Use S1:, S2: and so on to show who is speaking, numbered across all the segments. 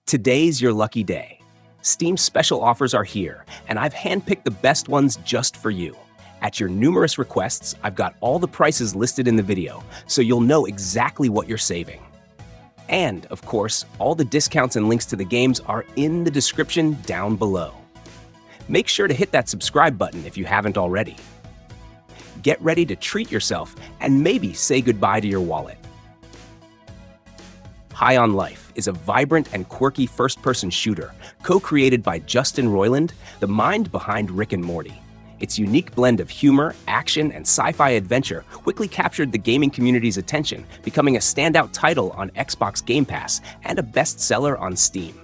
S1: Today's your lucky day. Steam's special offers are here, and I've handpicked the best ones just for you. At your numerous requests, I've got all the prices listed in the video, so you'll know exactly what you're saving. And, of course, all the discounts and links to the games are in the description down below. Make sure to hit that subscribe button if you haven't already. Get ready to treat yourself and maybe say goodbye to your wallet. High on Life is a vibrant and quirky first-person shooter co-created by Justin Roiland, the mind behind Rick and Morty. Its unique blend of humor, action, and sci-fi adventure quickly captured the gaming community's attention, becoming a standout title on Xbox Game Pass and a bestseller on Steam.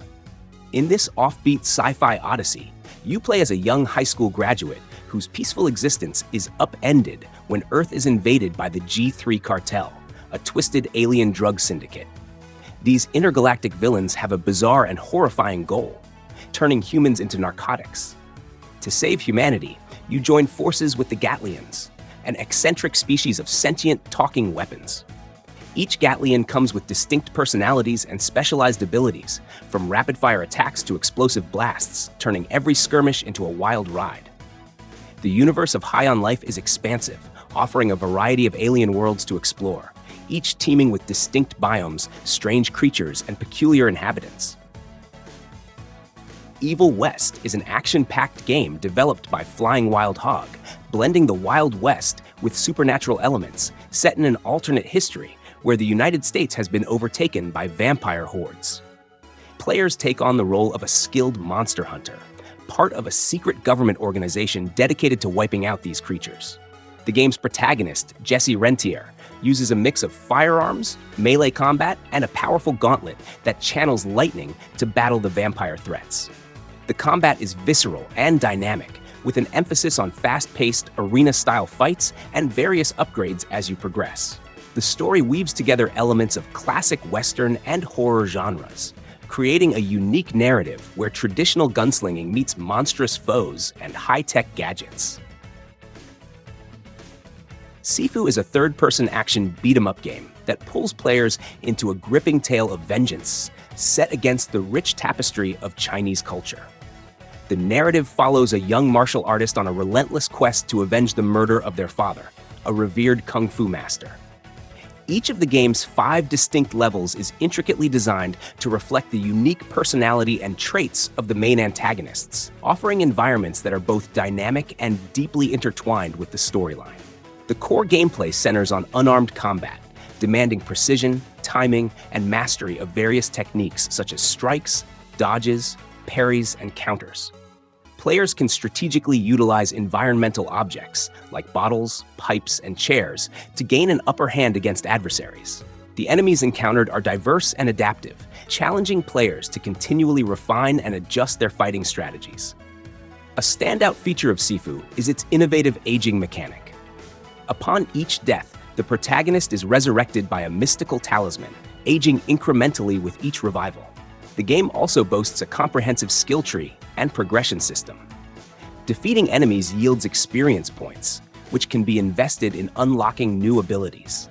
S1: In this offbeat sci-fi odyssey, you play as a young high school graduate whose peaceful existence is upended when Earth is invaded by the G3 cartel, a twisted alien drug syndicate. These intergalactic villains have a bizarre and horrifying goal, turning humans into narcotics. To save humanity, you join forces with the Gatlians, an eccentric species of sentient talking weapons. Each Gatlian comes with distinct personalities and specialized abilities, from rapid-fire attacks to explosive blasts, turning every skirmish into a wild ride. The universe of High on Life is expansive, offering a variety of alien worlds to explore, each teeming with distinct biomes, strange creatures, and peculiar inhabitants. Evil West is an action-packed game developed by Flying Wild Hog, blending the Wild West with supernatural elements, set in an alternate history where the United States has been overtaken by vampire hordes. Players take on the role of a skilled monster hunter, part of a secret government organization dedicated to wiping out these creatures. The game's protagonist, Jesse Rentier, uses a mix of firearms, melee combat, and a powerful gauntlet that channels lightning to battle the vampire threats. The combat is visceral and dynamic, with an emphasis on fast-paced, arena-style fights and various upgrades as you progress. The story weaves together elements of classic Western and horror genres, creating a unique narrative where traditional gunslinging meets monstrous foes and high-tech gadgets. SIFU is a third-person action beat-em-up game that pulls players into a gripping tale of vengeance set against the rich tapestry of Chinese culture. The narrative follows a young martial artist on a relentless quest to avenge the murder of their father, a revered kung fu master. Each of the game's 5 distinct levels is intricately designed to reflect the unique personality and traits of the main antagonists, offering environments that are both dynamic and deeply intertwined with the storyline. The core gameplay centers on unarmed combat, demanding precision, timing, and mastery of various techniques such as strikes, dodges, parries, and counters. Players can strategically utilize environmental objects, like bottles, pipes, and chairs, to gain an upper hand against adversaries. The enemies encountered are diverse and adaptive, challenging players to continually refine and adjust their fighting strategies. A standout feature of SIFU is its innovative aging mechanic. Upon each death, the protagonist is resurrected by a mystical talisman, aging incrementally with each revival. The game also boasts a comprehensive skill tree and progression system. Defeating enemies yields experience points, which can be invested in unlocking new abilities.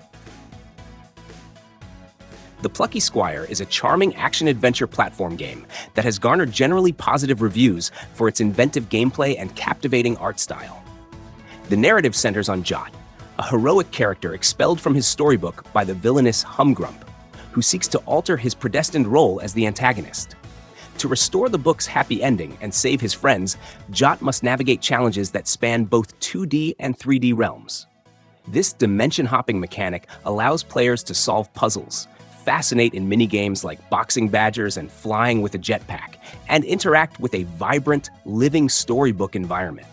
S1: The Plucky Squire is a charming action-adventure platform game that has garnered generally positive reviews for its inventive gameplay and captivating art style. The narrative centers on Jot, a heroic character expelled from his storybook by the villainous Humgrump, who seeks to alter his predestined role as the antagonist. To restore the book's happy ending and save his friends, Jot must navigate challenges that span both 2D and 3D realms. This dimension-hopping mechanic allows players to solve puzzles, fascinate in minigames like boxing badgers and flying with a jetpack, and interact with a vibrant, living storybook environment.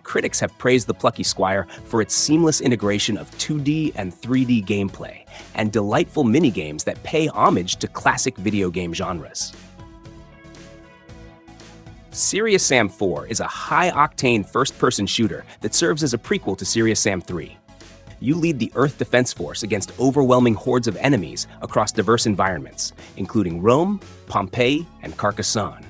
S1: Critics have praised the Plucky Squire for its seamless integration of 2D and 3D gameplay and delightful minigames that pay homage to classic video game genres. Serious Sam 4 is a high-octane first-person shooter that serves as a prequel to Serious Sam 3. You lead the Earth Defense Force against overwhelming hordes of enemies across diverse environments, including Rome, Pompeii, and Carcassonne.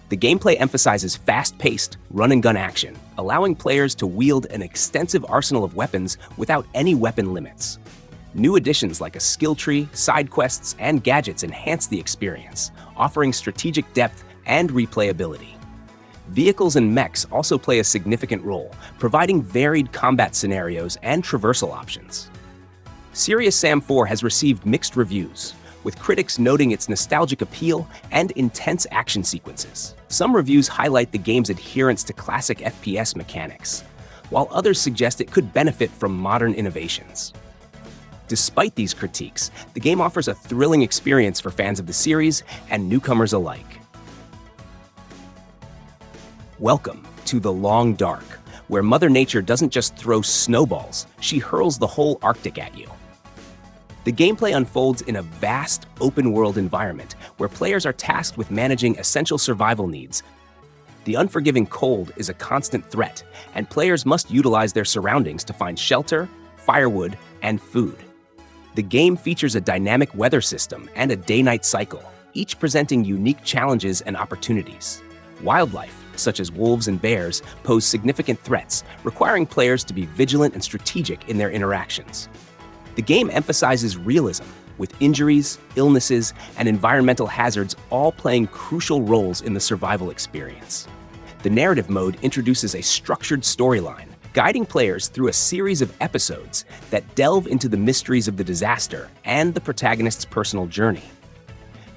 S1: The gameplay emphasizes fast-paced, run-and-gun action, allowing players to wield an extensive arsenal of weapons without any weapon limits. New additions like a skill tree, side quests, and gadgets enhance the experience, offering strategic depth and replayability. Vehicles and mechs also play a significant role, providing varied combat scenarios and traversal options. Serious Sam 4 has received mixed reviews, with critics noting its nostalgic appeal and intense action sequences. Some reviews highlight the game's adherence to classic FPS mechanics, while others suggest it could benefit from modern innovations. Despite these critiques, the game offers a thrilling experience for fans of the series and newcomers alike. Welcome to the Long Dark, where Mother Nature doesn't just throw snowballs, she hurls the whole Arctic at you. The gameplay unfolds in a vast, open-world environment where players are tasked with managing essential survival needs. The unforgiving cold is a constant threat, and players must utilize their surroundings to find shelter, firewood, and food. The game features a dynamic weather system and a day-night cycle, each presenting unique challenges and opportunities. Wildlife, such as wolves and bears, pose significant threats, requiring players to be vigilant and strategic in their interactions. The game emphasizes realism, with injuries, illnesses, and environmental hazards all playing crucial roles in the survival experience. The narrative mode introduces a structured storyline, guiding players through a series of episodes that delve into the mysteries of the disaster and the protagonist's personal journey.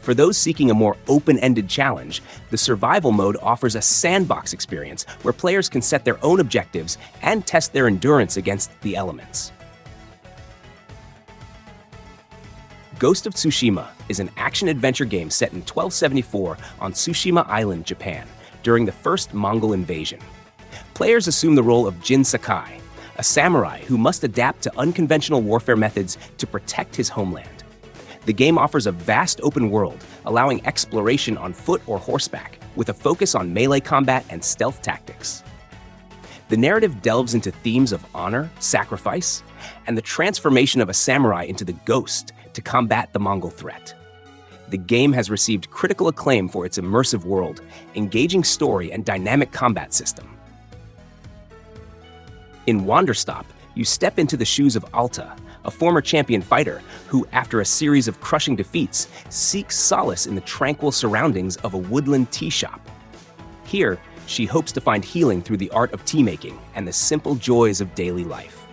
S1: For those seeking a more open-ended challenge, the survival mode offers a sandbox experience where players can set their own objectives and test their endurance against the elements. Ghost of Tsushima is an action-adventure game set in 1274 on Tsushima Island, Japan, during the first Mongol invasion. Players assume the role of Jin Sakai, a samurai who must adapt to unconventional warfare methods to protect his homeland. The game offers a vast open world, allowing exploration on foot or horseback, with a focus on melee combat and stealth tactics. The narrative delves into themes of honor, sacrifice, and the transformation of a samurai into the ghost to combat the Mongol threat. The game has received critical acclaim for its immersive world, engaging story, and dynamic combat system. In Wanderstop, you step into the shoes of Alta, a former champion fighter who, after a series of crushing defeats, seeks solace in the tranquil surroundings of a woodland tea shop. Here, she hopes to find healing through the art of tea making and the simple joys of daily life.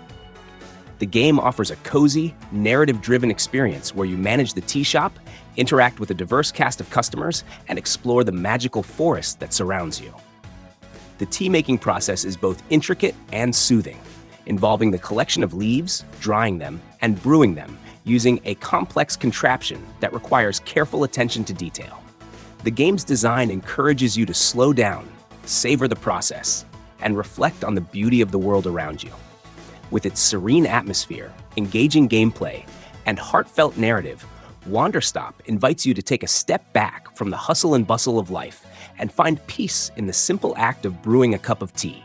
S1: The game offers a cozy, narrative-driven experience where you manage the tea shop, interact with a diverse cast of customers, and explore the magical forest that surrounds you. The tea-making process is both intricate and soothing, involving the collection of leaves, drying them, and brewing them using a complex contraption that requires careful attention to detail. The game's design encourages you to slow down, savor the process, and reflect on the beauty of the world around you. With its serene atmosphere, engaging gameplay, and heartfelt narrative, Wanderstop invites you to take a step back from the hustle and bustle of life and find peace in the simple act of brewing a cup of tea.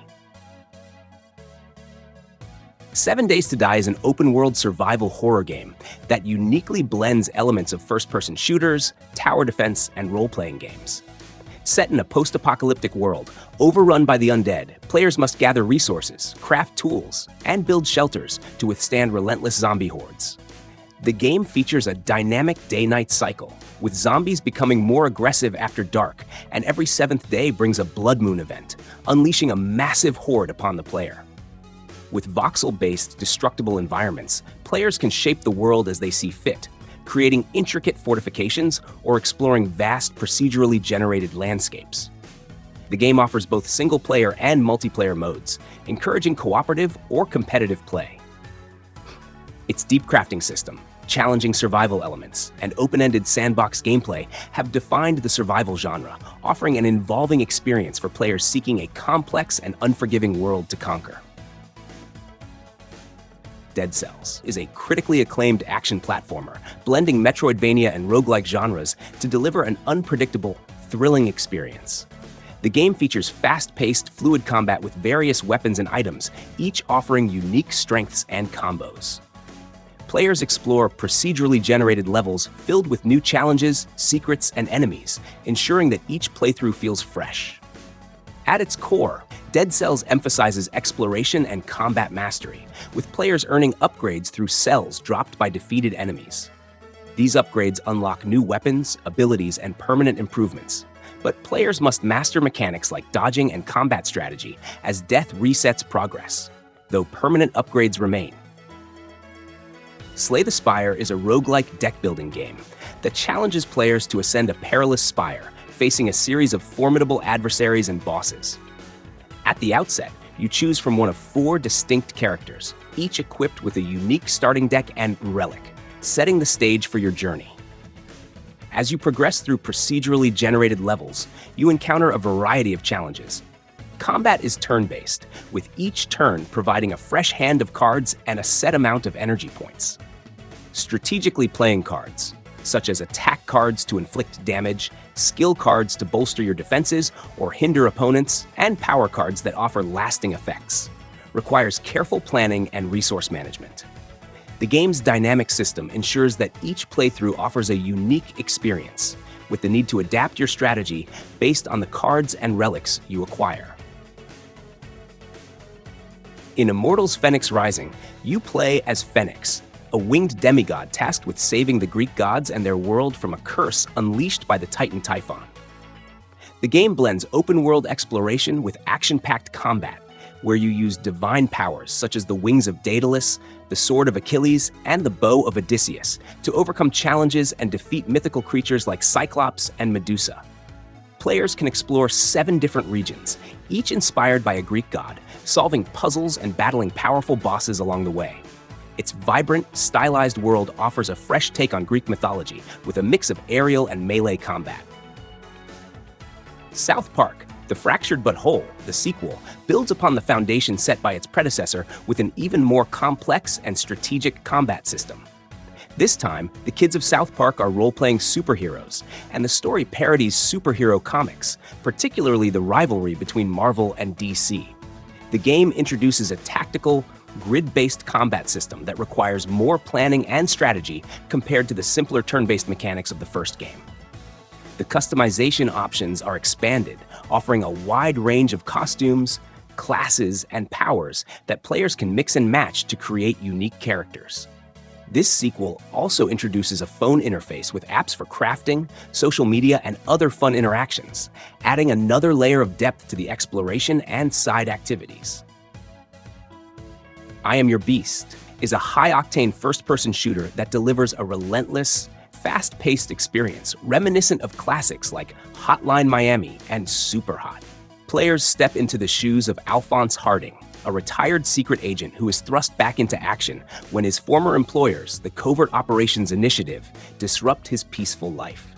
S1: 7 Days to Die is an open-world survival horror game that uniquely blends elements of first-person shooters, tower defense, and role-playing games. Set in a post-apocalyptic world, overrun by the undead, players must gather resources, craft tools, and build shelters to withstand relentless zombie hordes. The game features a dynamic day-night cycle, with zombies becoming more aggressive after dark, and every 7th day brings a blood moon event, unleashing a massive horde upon the player. With voxel-based destructible environments, players can shape the world as they see fit, creating intricate fortifications or exploring vast procedurally generated landscapes. The game offers both single-player and multiplayer modes, encouraging cooperative or competitive play. Its deep crafting system, challenging survival elements, and open-ended sandbox gameplay have defined the survival genre, offering an involving experience for players seeking a complex and unforgiving world to conquer. Dead Cells is a critically acclaimed action platformer, blending Metroidvania and roguelike genres to deliver an unpredictable, thrilling experience. The game features fast-paced, fluid combat with various weapons and items, each offering unique strengths and combos. Players explore procedurally generated levels filled with new challenges, secrets, and enemies, ensuring that each playthrough feels fresh. At its core, Dead Cells emphasizes exploration and combat mastery, with players earning upgrades through cells dropped by defeated enemies. These upgrades unlock new weapons, abilities, and permanent improvements, but players must master mechanics like dodging and combat strategy as death resets progress, though permanent upgrades remain. Slay the Spire is a roguelike deck-building game that challenges players to ascend a perilous spire, facing a series of formidable adversaries and bosses. At the outset, you choose from one of 4 distinct characters, each equipped with a unique starting deck and relic, setting the stage for your journey. As you progress through procedurally generated levels, you encounter a variety of challenges. Combat is turn-based, with each turn providing a fresh hand of cards and a set amount of energy points. Strategically playing cards, such as attack cards to inflict damage, skill cards to bolster your defenses or hinder opponents, and power cards that offer lasting effects, requires careful planning and resource management. The game's dynamic system ensures that each playthrough offers a unique experience, with the need to adapt your strategy based on the cards and relics you acquire. In Immortals Fenyx Rising, you play as Fenyx, a winged demigod tasked with saving the Greek gods and their world from a curse unleashed by the Titan Typhon. The game blends open-world exploration with action-packed combat, where you use divine powers such as the wings of Daedalus, the sword of Achilles, and the bow of Odysseus to overcome challenges and defeat mythical creatures like Cyclops and Medusa. Players can explore 7 different regions, each inspired by a Greek god, solving puzzles and battling powerful bosses along the way. Its vibrant, stylized world offers a fresh take on Greek mythology with a mix of aerial and melee combat. South Park: The Fractured But Whole, the sequel, builds upon the foundation set by its predecessor with an even more complex and strategic combat system. This time, the kids of South Park are role-playing superheroes, and the story parodies superhero comics, particularly the rivalry between Marvel and DC. The game introduces a tactical, grid-based combat system that requires more planning and strategy compared to the simpler turn-based mechanics of the first game. The customization options are expanded, offering a wide range of costumes, classes, and powers that players can mix and match to create unique characters. This sequel also introduces a phone interface with apps for crafting, social media, and other fun interactions, adding another layer of depth to the exploration and side activities. I Am Your Beast is a high-octane first-person shooter that delivers a relentless, fast-paced experience reminiscent of classics like Hotline Miami and Superhot. Players step into the shoes of Alphonse Harding, a retired secret agent who is thrust back into action when his former employers, the Covert Operations Initiative, disrupt his peaceful life.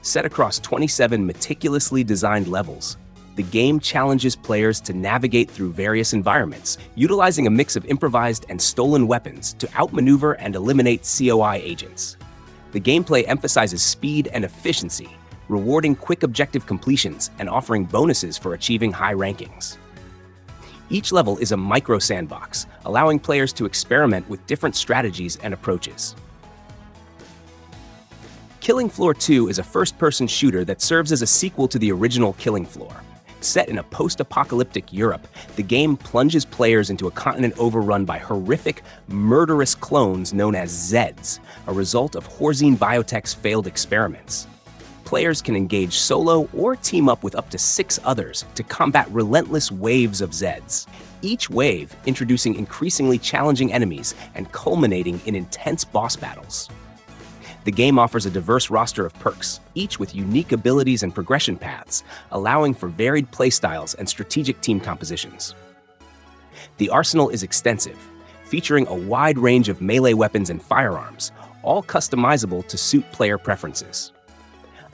S1: Set across 27 meticulously designed levels, the game challenges players to navigate through various environments, utilizing a mix of improvised and stolen weapons to outmaneuver and eliminate COI agents. The gameplay emphasizes speed and efficiency, rewarding quick objective completions and offering bonuses for achieving high rankings. Each level is a micro-sandbox, allowing players to experiment with different strategies and approaches. Killing Floor 2 is a first-person shooter that serves as a sequel to the original Killing Floor. Set in a post-apocalyptic Europe, the game plunges players into a continent overrun by horrific, murderous clones known as Zeds, a result of Horzine Biotech's failed experiments. Players can engage solo or team up with up to 6 others to combat relentless waves of Zeds, each wave introducing increasingly challenging enemies and culminating in intense boss battles. The game offers a diverse roster of perks, each with unique abilities and progression paths, allowing for varied playstyles and strategic team compositions. The arsenal is extensive, featuring a wide range of melee weapons and firearms, all customizable to suit player preferences.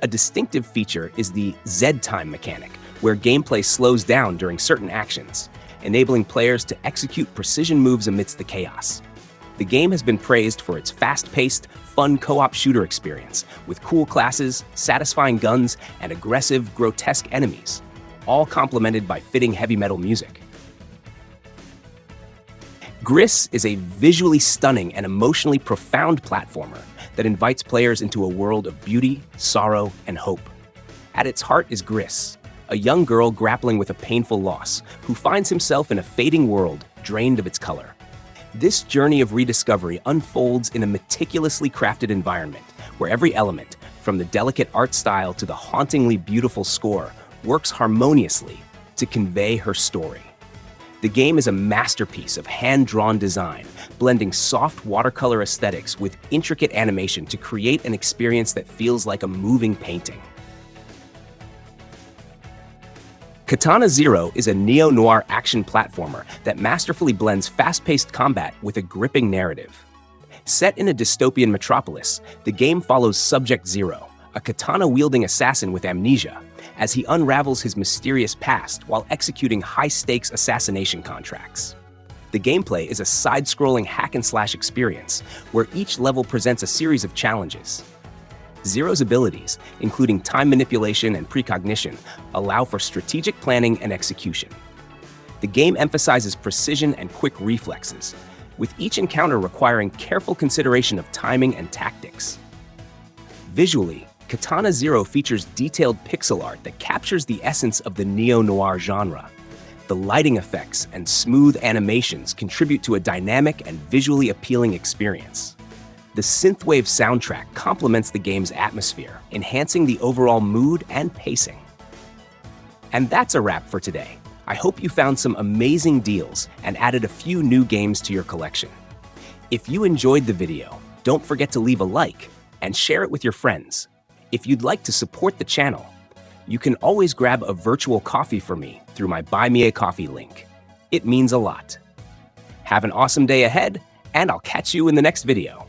S1: A distinctive feature is the Z-time mechanic, where gameplay slows down during certain actions, enabling players to execute precision moves amidst the chaos. The game has been praised for its fast-paced, fun co-op shooter experience, with cool classes, satisfying guns, and aggressive, grotesque enemies, all complemented by fitting heavy metal music. GRIS is a visually stunning and emotionally profound platformer that invites players into a world of beauty, sorrow, and hope. At its heart is GRIS, a young girl grappling with a painful loss who finds himself in a fading world drained of its color. This journey of rediscovery unfolds in a meticulously crafted environment where every element, from the delicate art style to the hauntingly beautiful score, works harmoniously to convey her story. The game is a masterpiece of hand-drawn design, blending soft watercolor aesthetics with intricate animation to create an experience that feels like a moving painting. Katana Zero is a neo-noir action platformer that masterfully blends fast-paced combat with a gripping narrative. Set in a dystopian metropolis, the game follows Subject Zero, a katana-wielding assassin with amnesia, as he unravels his mysterious past while executing high-stakes assassination contracts. The gameplay is a side-scrolling hack-and-slash experience, where each level presents a series of challenges. Zero's abilities, including time manipulation and precognition, allow for strategic planning and execution. The game emphasizes precision and quick reflexes, with each encounter requiring careful consideration of timing and tactics. Visually, Katana Zero features detailed pixel art that captures the essence of the neo-noir genre. The lighting effects and smooth animations contribute to a dynamic and visually appealing experience. The synthwave soundtrack complements the game's atmosphere, enhancing the overall mood and pacing. And that's a wrap for today. I hope you found some amazing deals and added a few new games to your collection. If you enjoyed the video, don't forget to leave a like and share it with your friends. If you'd like to support the channel, you can always grab a virtual coffee for me through my Buy Me a Coffee link. It means a lot. Have an awesome day ahead, and I'll catch you in the next video.